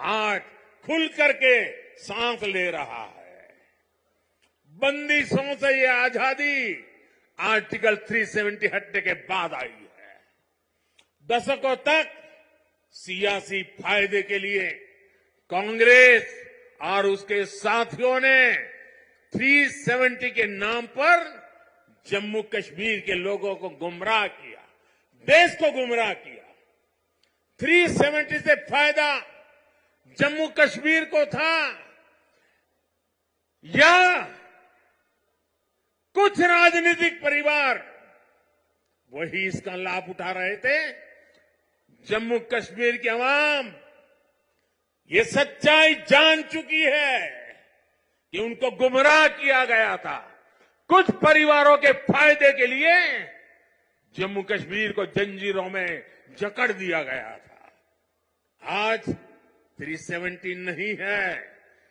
आज खुल करके सांस ले रहा है। बंदिशों से ये आजादी आर्टिकल 370 हटने के बाद आई है। दशकों तक सियासी फायदे के लिए कांग्रेस और उसके साथियों ने 370 के नाम पर जम्मू कश्मीर के लोगों को गुमराह किया, देश को गुमराह किया। 370 से फायदा जम्मू कश्मीर को था या कुछ राजनीतिक परिवार वही इसका लाभ उठा रहे थे? जम्मू कश्मीर की आवाम ये सच्चाई जान चुकी है कि उनको गुमराह किया गया था। कुछ परिवारों के फायदे के लिए जम्मू कश्मीर को जंजीरों में जकड़ दिया गया था। आज 370 नहीं है,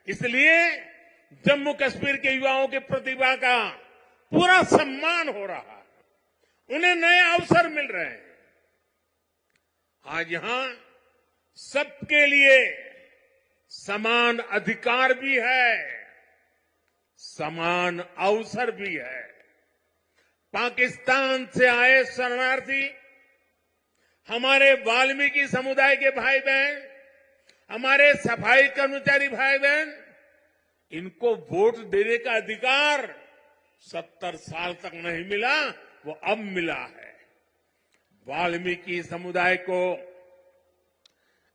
इसलिए जम्मू कश्मीर के युवाओं की प्रतिभा का पूरा सम्मान हो रहा है, उन्हें नए अवसर मिल रहे हैं। आज यहां सबके लिए समान अधिकार भी है, समान अवसर भी है। पाकिस्तान से आए शरणार्थी, हमारे वाल्मीकि समुदाय के भाई बहन, हमारे सफाई कर्मचारी भाई बहन, इनको वोट देने का अधिकार 70 साल तक नहीं मिला, वो अब मिला है। वाल्मीकि समुदाय को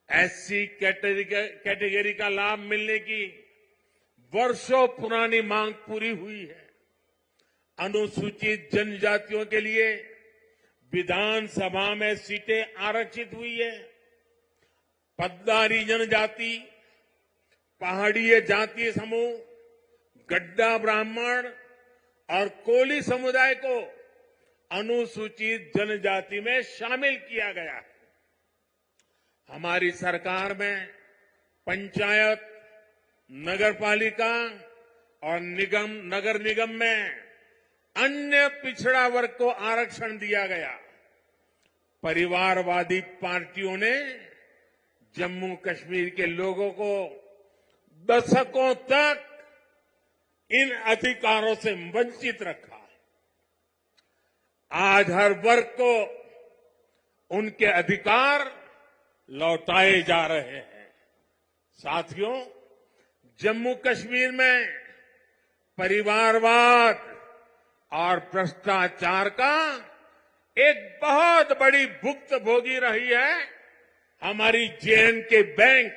एससी कैटेगरी का लाभ मिलने की वर्षों पुरानी मांग पूरी हुई है। अनुसूचित जनजातियों के लिए विधानसभा में सीटें आरक्षित हुई है। पद्दारी जनजाति, पहाड़ीय जातीय समूह, गड्ढा ब्राह्मण और कोली समुदाय को अनुसूचित जनजाति में शामिल किया गया है। हमारी सरकार में पंचायत, नगरपालिका और नगर निगम में अन्य पिछड़ा वर्ग को आरक्षण दिया गया। परिवारवादी पार्टियों ने जम्मू कश्मीर के लोगों को दशकों तक इन अधिकारों से वंचित रखा। आज हर वर्ग को उनके अधिकार लौटाए जा रहे हैं। साथियों, जम्मू कश्मीर में परिवारवाद और भ्रष्टाचार का एक बहुत बड़ी भुक्तभोगी रही है हमारी जे.एंड.के बैंक।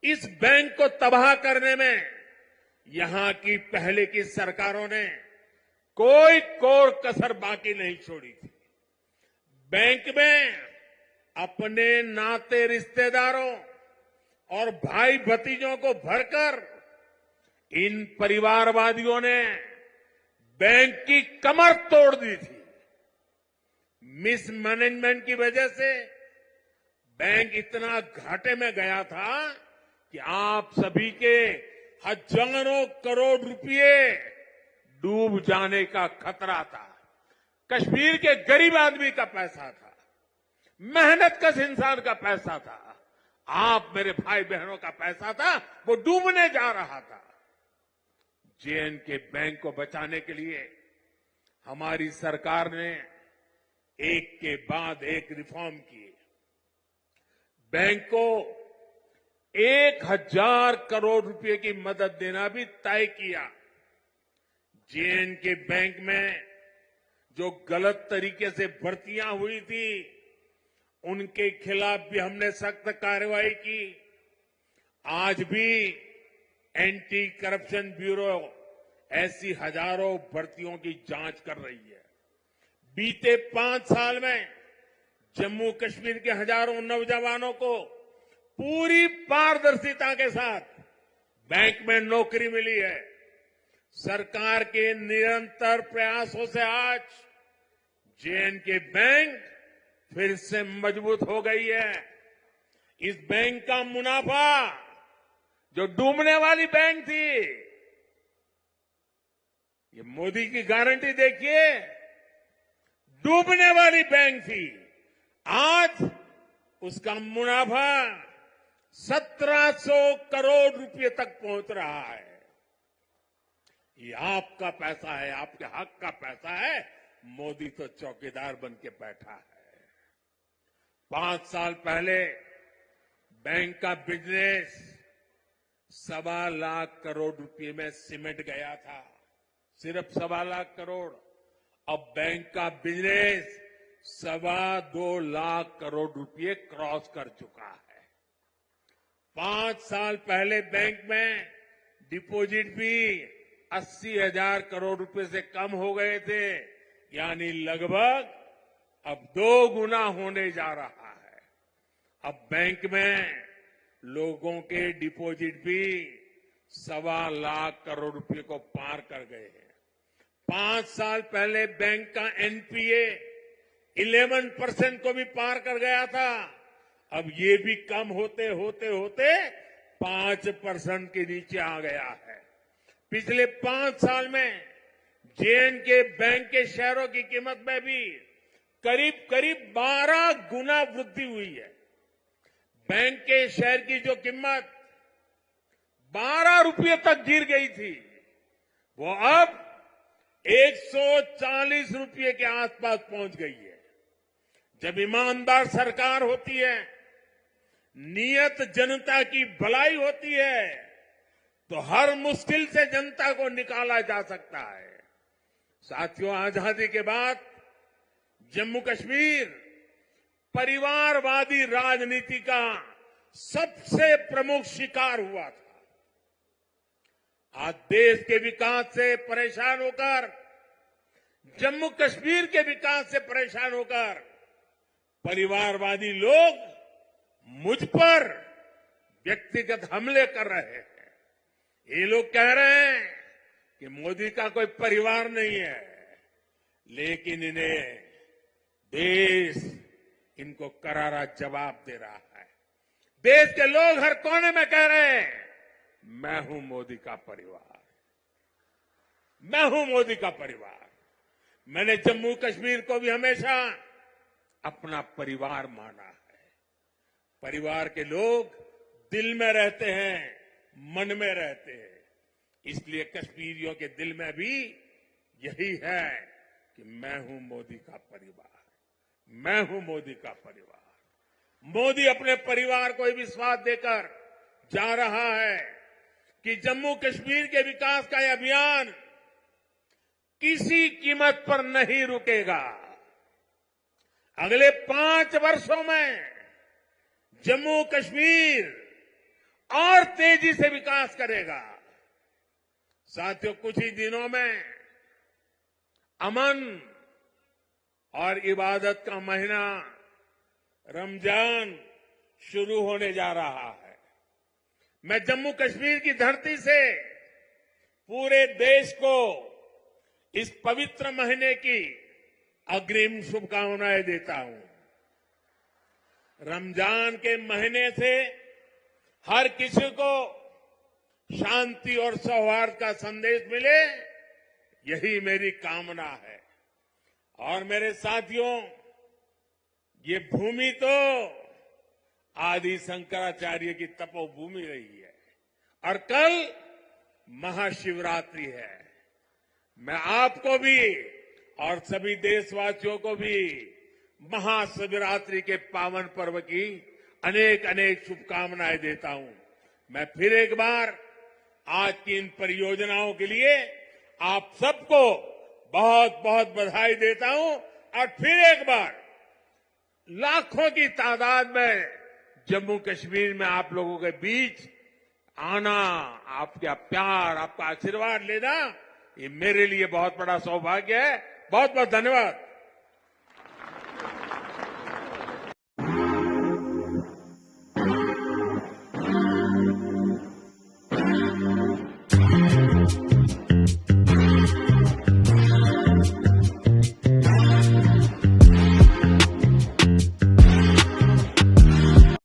इस बैंक को तबाह करने में यहां की पहले की सरकारों ने कोई कोर कसर बाकी नहीं छोड़ी थी। बैंक में अपने नाते रिश्तेदारों और भाई भतीजों को भरकर इन परिवारवादियों ने बैंक की कमर तोड़ दी थी। मिसमैनेजमेंट की वजह से बैंक इतना घाटे में गया था कि आप सभी के हजारों करोड़ रुपए डूब जाने का खतरा था। कश्मीर के गरीब आदमी का पैसा था, मेहनतकश इंसान का पैसा था, आप मेरे भाई बहनों का पैसा था, वो डूबने जा रहा था। जे.एंड.के बैंक को बचाने के लिए हमारी सरकार ने एक के बाद एक रिफॉर्म किए। बैंक को 1000 करोड़ रुपए की मदद देना भी तय किया। जे.एंड.के बैंक में जो गलत तरीके से भर्तियां हुई थी, उनके खिलाफ भी हमने सख्त कार्रवाई की। आज भी एंटी करप्शन ब्यूरो ऐसी हजारों भर्तियों की जांच कर रही है। बीते 5 साल में जम्मू कश्मीर के हजारों नौजवानों को पूरी पारदर्शिता के साथ बैंक में नौकरी मिली है। सरकार के निरंतर प्रयासों से आज जे.एंड.के बैंक फिर से मजबूत हो गई है। इस बैंक का मुनाफा, जो डूबने वाली बैंक थी, ये मोदी की गारंटी देखिए, डूबने वाली बैंक थी, आज उसका मुनाफा 1700 करोड़ रुपए तक पहुंच रहा है। ये आपका पैसा है, आपके हक का पैसा है। मोदी तो चौकीदार बन के बैठा है। 5 साल पहले बैंक का बिजनेस 1.25 लाख करोड़ रुपए में सिमट गया था, सिर्फ 1.25 लाख करोड़। अब बैंक का बिजनेस 2.25 लाख करोड़ रुपए क्रॉस कर चुका है। 5 साल पहले बैंक में डिपॉजिट भी 80,000 करोड़ रुपए से कम हो गए थे, यानी लगभग अब 2 गुना होने जा रहा है। अब बैंक में लोगों के डिपॉजिट भी 1.25 लाख करोड़ रुपए को पार कर गए हैं। 5 साल पहले बैंक का एनपीए 11% को भी पार कर गया था। अब ये भी कम होते होते होते 5% के नीचे आ गया है। पिछले 5 साल में जे&के बैंक के शेयरों की कीमत में भी करीब करीब 12 गुना वृद्धि हुई है। बैंक के शेयर की जो कीमत 12 रुपये तक गिर गई थी, वो अब 140 रुपये के आसपास पहुंच गई है। जब ईमानदार सरकार होती है, नियत जनता की भलाई होती है, तो हर मुश्किल से जनता को निकाला जा सकता है। साथियों, आजादी के बाद जम्मू कश्मीर परिवारवादी राजनीति का सबसे प्रमुख शिकार हुआ था। आज देश के विकास से परेशान होकर, जम्मू कश्मीर के विकास से परेशान होकर परिवारवादी लोग मुझ पर व्यक्तिगत हमले कर रहे हैं। ये लोग कह रहे हैं कि मोदी का कोई परिवार नहीं है, लेकिन इन्हें देश इनको करारा जवाब दे रहा है। देश के लोग हर कोने में कह रहे हैं, मैं हूं मोदी का परिवार, मैं हूं मोदी का परिवार। मैंने जम्मू कश्मीर को भी हमेशा अपना परिवार माना है। परिवार के लोग दिल में रहते हैं, मन में रहते हैं। इसलिए कश्मीरियों के दिल में भी यही है कि मैं हूं मोदी का परिवार, मैं हूं मोदी का परिवार। मोदी अपने परिवार को विश्वास देकर जा रहा है कि जम्मू कश्मीर के विकास का यह अभियान किसी कीमत पर नहीं रुकेगा। अगले 5 वर्षों में जम्मू कश्मीर और तेजी से विकास करेगा। साथियों, कुछ ही दिनों में अमन और इबादत का महीना रमजान शुरू होने जा रहा है। मैं जम्मू कश्मीर की धरती से पूरे देश को इस पवित्र महीने की अग्रिम शुभकामनाएं देता हूं। रमजान के महीने से हर किसी को शांति और सौहार्द का संदेश मिले, यही मेरी कामना है। और मेरे साथियों, ये भूमि तो आदि शंकराचार्य की तपोभूमि रही है और कल महाशिवरात्रि है। मैं आपको भी और सभी देशवासियों को भी महाशिवरात्रि के पावन पर्व की अनेक अनेक शुभकामनाएं देता हूं। मैं फिर एक बार आज की इन परियोजनाओं के लिए आप सबको बहुत बहुत बधाई देता हूं और फिर एक बार लाखों की तादाद में जम्मू कश्मीर में आप लोगों के बीच आना, आपका प्यार, आपका आशीर्वाद लेना, ये मेरे लिए बहुत बड़ा सौभाग्य है। बहुत बहुत धन्यवाद।